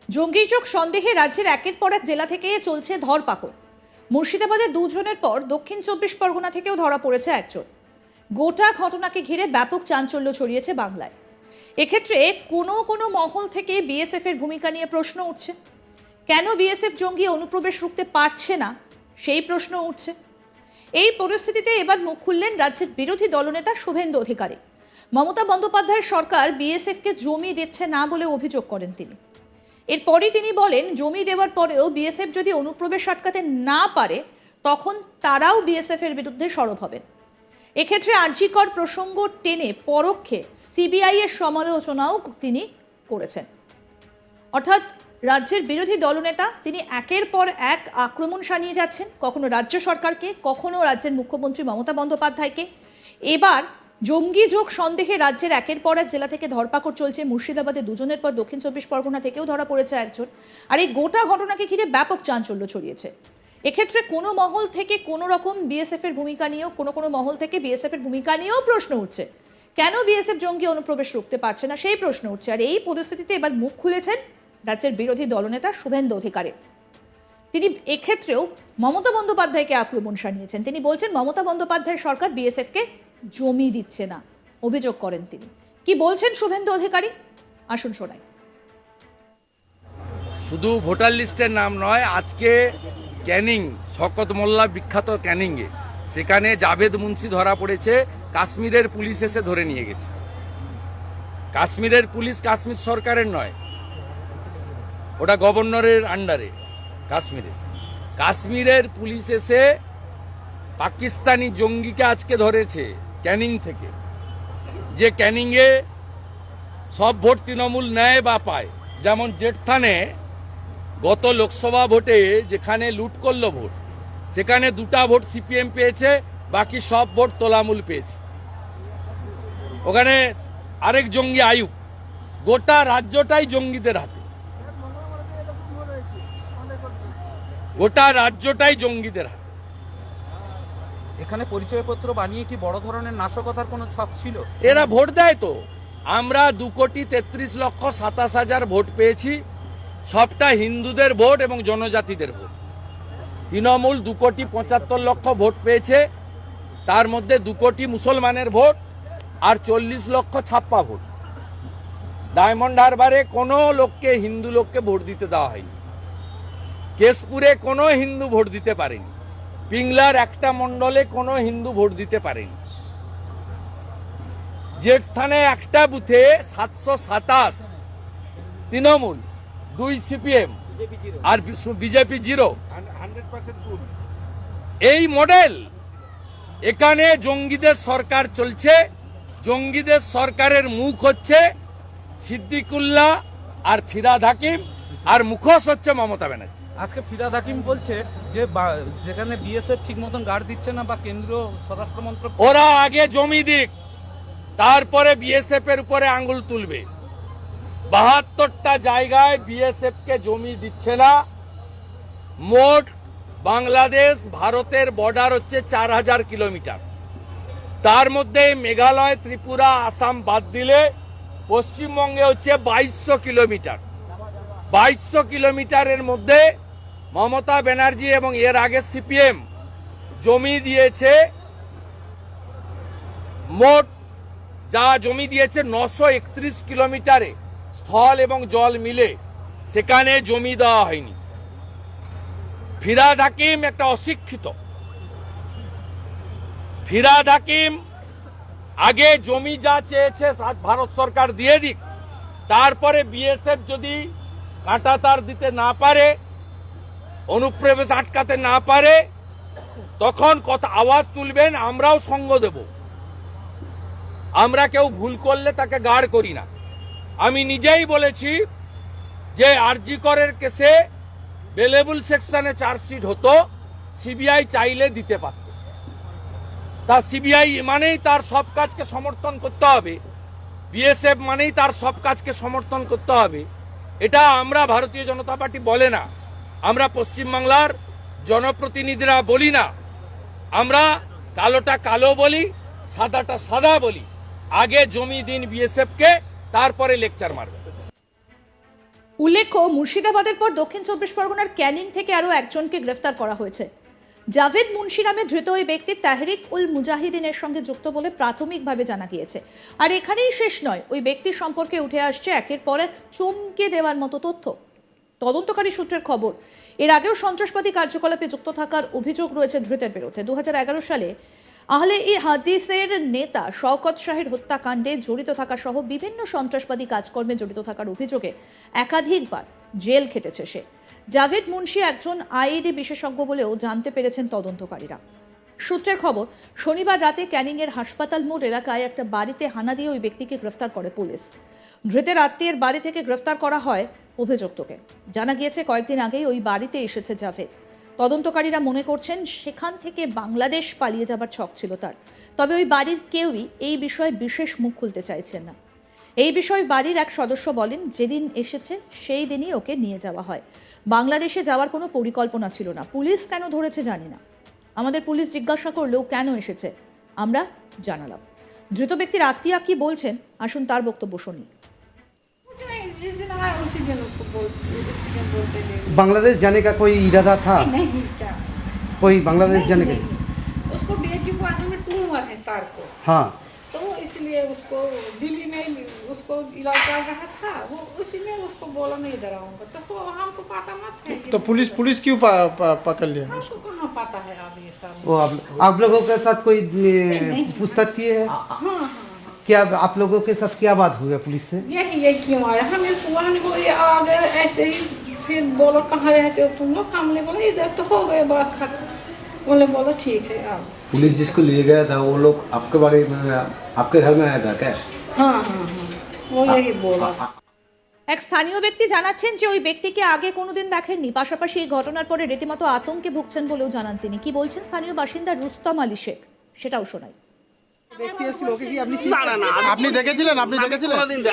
জঙ্গিযোগ সন্দেহে রাজ্যের একের পর এক জেলা থেকে চলছে ধরপাকড়। মুর্শিদাবাদে দুজনের পর দক্ষিণ 24 পরগনা থেকেও ধরা পড়েছে একজন। গোটা ঘটনাকে ঘিরে ব্যাপক চাঞ্চল্য ছড়িয়েছে বাংলায়। এক্ষেত্রে কোনো মহল থেকে বিএসএফ এর ভূমিকা নিয়ে প্রশ্ন উঠছে। কেন বিএসএফ জঙ্গি অনুপ্রবেশ রুখতে পারছে না সেই প্রশ্ন উঠছে। এই পরিস্থিতিতে এবার মুখ খুললেন রাজ্যের বিরোধী দলনেতা শুভেন্দু অধিকারী। মমতা বন্দ্যোপাধ্যায়ের সরকার বিএসএফকে জমি দিচ্ছে না বলে অভিযোগ করেন তিনি। এরপরই তিনি বলেন, জমি দেওয়ার পরেও বিএসএফ যদি অনুপ্রবেশ আটকাতে না পারে তখন তারাও বিএসএফ এর বিরুদ্ধে সরব হবেন। এক্ষেত্রে আরজিকর প্রসঙ্গ টেনে পরোক্ষে সিবিআই এর সমালোচনাও তিনি করেছেন। অর্থাৎ রাজ্যের বিরোধী দলনেতা তিনি একের পর এক আক্রমণ শানিয়ে যাচ্ছেন, কখনো রাজ্য সরকারকে, কখনো রাজ্যের মুখ্যমন্ত্রী মমতা বন্দ্যোপাধ্যায়কে। এবার জঙ্গি যোগ সন্দেহে রাজ্যের একের পর এক জেলা থেকে ধরপাকড় চলছে। মুর্শিদাবাদে দুজনের পর দক্ষিণ 24 পরগনা থেকেও ধরা পড়েছে একজন। আর এই গোটা ঘটনাকে ঘিরে ব্যাপক চাঞ্চল্য ছড়িয়েছে। এক্ষেত্রে কোনো মহল থেকে কোনো রকম বিএসএফ এর ভূমিকা নিয়েও কোনো মহল থেকে বিএসএফ এর ভূমিকা নিয়েও প্রশ্ন উঠছে। কেন বিএসএফ জঙ্গি অনুপ্রবেশ রুখতে পারছে না সেই প্রশ্ন উঠছে। আর এই পরিস্থিতিতে এবার মুখ খুলেছেন রাজ্যের বিরোধী দলনেতা শুভেন্দু অধিকারী। তিনি এক্ষেত্রেও মমতা বন্দ্যোপাধ্যায়কে আক্রমণ শানিয়েছেন। তিনি বলছেন, মমতা বন্দ্যোপাধ্যায়ের সরকার বিএসএফকে জমি দিচ্ছে না, অভিযোগ করেন তিনি। কি বলছেন শুভেন্দু অধিকারী, আসুন শোনাই। শুধু ভোটার লিস্টের নাম নয়, আজকে ক্যানিং, শওকত মোল্লা বিখ্যাত ক্যানিংয়ে, সেখানে জাভেদ মুন্সি ধরা পড়েছে। কাশ্মীরের পুলিশ এসে ধরে নিয়ে গেছে। কাশ্মীরের পুলিশ কাশ্মীর সরকারের নয়, ওটা গভর্নরের আন্ডারে। কাশ্মীরের পুলিশ এসে পাকিস্তানি জঙ্গিকে আজকে ধরেছে ক্যানিং থেকে। যে ক্যানিংয়ে সব ভোট তৃণমূল নেয় বা পায়। যেমন জেঠথানে গত লোকসভা ভোটে যেখানে লুট করলো ভোট, সেখানে 2টা ভোট সিপিএম পেয়েছে, বাকি সব ভোট তোলামূল পেয়েছে। ওখানে আরেক জঙ্গি আয়ুব। গোটা রাজ্যটাই জঙ্গিদের হাতে, গোটা রাজ্যটাই জঙ্গিদের হাতে। এখানে পরিচয়পত্র বানিয়ে কি বড় ধরনের নাশকতার কোনো ছক ছিল? এরা ভোট দেয় তো। আমরা 2,33,27,000 ভোট পেয়েছি, সবটা হিন্দুদের ভোট এবং জনজাতিদের ভোট। তৃণমূল 2,75,00,000 ভোট পেয়েছে, তার মধ্যে 2 কোটি মুসলমানের ভোট আর 40 লক্ষ ছাপ্পা ভোট। ডায়মন্ড হারবারে কোনো লোককে, হিন্দু লোককে ভোট দিতে দেওয়া হয়নি। কেশপুরে কোনো হিন্দু ভোট দিতে পারেনি। পিংলার একটা মণ্ডলে কোনো হিন্দু ভোট দিতে পারেনি। জেঠথানে একটা বুথে 727 তৃণমূল, 2 সিপিএম আর বিজেপি 0। এই মডেল। এখানে জঙ্গিদের সরকার চলছে। জঙ্গিদের সরকারের মুখ হচ্ছে সিদ্দিকুল্লাহ আর ফিরহাদ হাকিম, আর মুখোশ হচ্ছে মমতা ব্যানার্জি। আজকে ফিরহাদ হাকিম বলছে যে যেখানে বিএসএফ ঠিক মতন গার্ড দিচ্ছে না বা কেন্দ্রীয় স্বরাষ্ট্র মন্ত্রক, ওরা আগে জমি দিক, তারপরে বিএসএফ এর উপরে আঙ্গুল তুলবে। 72টা জায়গায় বিএসএফ কে জমি দিচ্ছে না। মোট বাংলাদেশ ভারতের বর্ডার হচ্ছে 4000 কিলোমিটার। তার মধ্যে মেঘালয়, ত্রিপুরা, আসাম বাদ দিলে পশ্চিমবঙ্গে হচ্ছে 2200 কিলোমিটার। 2200 কিলোমিটারের মধ্যে মমতা ব্যানার্জি এবং এর আগে সিপিএম জমি দিয়েছে। মোট যা জমি দিয়েছে 931 কিলোমিটারে, স্থল এবং জল মিলে, সেখানে জমি দেওয়া হয়নি। ফিরহাদ হাকিম একটা অশিক্ষিত। ফিরহাদ হাকিম আগে জমি যা চেয়েছে ভারত সরকার দিয়ে দিক, তারপরে বিএসএফ যদি কাঁটাতার দিতে না পারে, অনুপ্রবেশ আটকাতে না পারে, তখন কথা আওয়াজ তুলবেন, আমরাও সঙ্গ দেব। আমরা কেউ ভুল করলে তাকে গার্ড করি না। আমি নিজেই বলেছি যে আরজিকরের কেসে বেলেবল সেকশনে চার্জশিট হতো, সিবিআই চাইলে দিতে পারত। তা সিবিআই মানেই তার সব কাজকে সমর্থন করতে হবে, বিএসএফ মানেই তার সব কাজকে সমর্থন করতে হবে, এটা আমরা ভারতীয় জনতা পার্টি বলে না। আমরা পশ্চিমবাংলার জনপ্রতিনিধিরা বলি না। আমরা কালোটা কালো বলি, সাদাটা সাদা বলি। আগে জমি দিন বিএসএফ কে, তারপরে লেকচার মারবে। উল্লেখ্য, মুর্শিদাবাদের পর দক্ষিণ চব্বিশ পরগনার ক্যানিং থেকে আরও একজনকে গ্রেফতার করা হয়েছে। জাভেদ মুন্সি নামে ধৃত ওই ব্যক্তি তাহরিক উল মুজাহিদিনের সঙ্গে যুক্ত বলে প্রাথমিকভাবে জানা গিয়েছে। আর এখানেই শেষ নয়, ওই ব্যক্তির সম্পর্কে উঠে আসছে একের পর এক চমকে দেওয়ার মতো তথ্য। তদন্তকারী সূত্রের খবর, এর আগেও সন্ত্রাসবাদী কার্যকলাপে যুক্ত থাকার অভিযোগ রয়েছে ধৃতের বিরুদ্ধে। 2011 সালে আহলে ই হাদিসের নেতা শওকত শাহের হত্যাকাণ্ডে জড়িত থাকা সহ বিভিন্ন সন্ত্রাসবাদী কাজকর্মে জড়িত থাকার অভিযোগে একাধিকবার জেল খেটেছে সে। জাভেদ মুন্সি একজন আইইডি বিশেষজ্ঞ বলেও জানতে পেরেছেন তদন্তকারীরা। সূত্রের খবর, শনিবার রাতে ক্যানিংয়ের হাসপাতাল মোড় এলাকায় একটা বাড়িতে হানা দিয়ে ওই ব্যক্তিকে গ্রেফতার করে পুলিশ। ধৃতের আত্মীয়ের বাড়ি থেকে গ্রেফতার করা হয় অভিযুক্তকে। জানা গিয়েছে কয়েকদিন আগেই ওই বাড়িতে এসেছে জাভেদ। তদন্তকারীরা মনে করছেন সেখান থেকে বাংলাদেশ পালিয়ে যাবার ছক ছিল তার। তবে ওই বাড়ির কেউই এই বিষয়ে বিশেষ মুখ খুলতে চাইছেন না। এই বিষয়ে বাড়ির এক সদস্য বলেন, যেদিন এসেছে সেই দিনই ওকে নিয়ে যাওয়া হয়। বাংলাদেশে যাওয়ার কোনো পরিকল্পনা ছিল না। পুলিশ কেন ধরেছে জানি না। আমাদের পুলিশ জিজ্ঞাসা করলেও কেন এসেছে আমরা জানালাম। ধৃত ব্যক্তির আত্মীয়া কি বলছেন, আসুন তার বক্তব্য শুনি। जिस दिन आया उसी दिन उसी दिन बोलते थे बांग्लादेश जाने का कोई इरादा था? नहीं क्या कोई बांग्लादेश नहीं, जाने का? नहीं। उसको बेटी को असल में ट्यूमर है सर को, हाँ। तो इसलिए उसको दिल्ली में उसको इलाज चल रहा था। वो उसी में उसको बोला मैं इधर आऊँगा, तो हमको पता मत है कि तो पुलिस क्यों पकड़ लिया? हमको कहाँ पता है अब ये सब। वो आप लोगों के साथ कोई नहीं। पूछताछ किए है? हाँ हाँ क्या आप लोगों के साथ क्या बात हुई है पुलिस से? ये क्यों आया, हमें सुबह ने बोला ये आ गए ऐसे ही। फिर बोलो कहाँ रहते हो तुम लोग, हमने बोला इधर, तो हो गए बात खत्म। बोले बोलो ठीक है आओ। पुलिस जिसको लिए गया था वो लोग आपके बारे में आपके घर में आया था क्या? हाँ हाँ हाँ वो यही बोला। এক স্থানীয় ব্যক্তি জানাচ্ছেন যে ওই ব্যক্তিকে আগে কোনোদিন দেখেননি। পাশাপাশি এই ঘটনার পরে রীতিমতো আতঙ্কে ভুগছেন বলেও জানান তিনি। কি বলছেন স্থানীয় বাসিন্দা রুস্তম আলী শেখ, সেটাও শোনাই। আপনি দেখেছিলেন?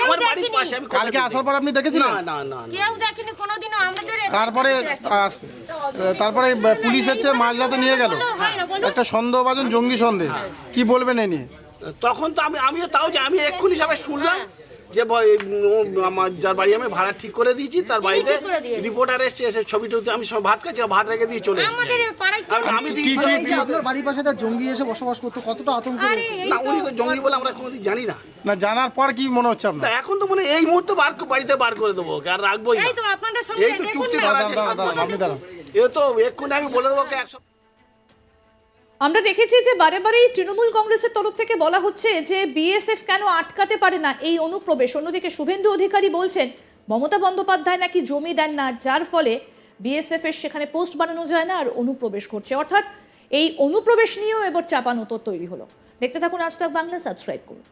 আমার বাড়ির পাশে আমি কালকে আসার পর আপনি দেখেছিলেন? না কেউ দেখেনি কোনোদিনও আমাদের তারপরে পুলিশ এসে মাঝরাতে নিয়ে গেল হয় না বলুন। একটা সন্দেহভাজন জঙ্গি সন্দেহ। কি বলবেন এ নিয়ে? তখন তো আমিও তাও যে আমি এক্ষুনি সবাই শুনলাম যে আমার যার বাড়ি আমি ভাড়া ঠিক করে দিয়েছি তার বাড়িতে ঠিক করে দিয়েছে। রিপোর্টার এসছে, এসে ছবি টবি আমি সব ভাত খাচ্ছি, ভাত রেখে দিয়ে চলে এসেছি। আমাদের পাড়ায় আর আমি কি দেখি আপনার বাড়ির পাশে একটা জঙ্গি এসে বসবাস করতে কতটা আতঙ্ক আরে এই না তো উনি তো জঙ্গি বলে আমরা কোনোদিন জানি না। না জানার পর কি মনে হচ্ছে তা আপনার? এখন তো মানে এই মুহূর্তে বাড়িতে বার করে দেবো, আর রাখবোই না। এই তো আপনাদের সঙ্গে এই তো দেখুন চুক্তি না। করা আছে 7 বছর। আপনি দাঁড়ান। এ তো এক্ষুনি আমি বলে দেবো 100। আমরা দেখেছি যে বারে বারেই তৃণমূল কংগ্রেসের তরফ থেকে বলা হচ্ছে যে বিএসএফ কেন আটকাতে পারে না এই অনুপ্রবেশ। অন্যদিকে শুভেন্দু অধিকারী বলছেন মমতা বন্দ্যোপাধ্যায় নাকি জমি দেন না, যার ফলে বিএসএফ এর সেখানে পোস্ট বানানো যায় না আর অনুপ্রবেশ করছে। অর্থাৎ এই অনুপ্রবেশ নিয়েও এবার চাপানোতর তৈরি হলো। দেখতে থাকুন আজ তক বাংলা, সাবস্ক্রাইব করুন।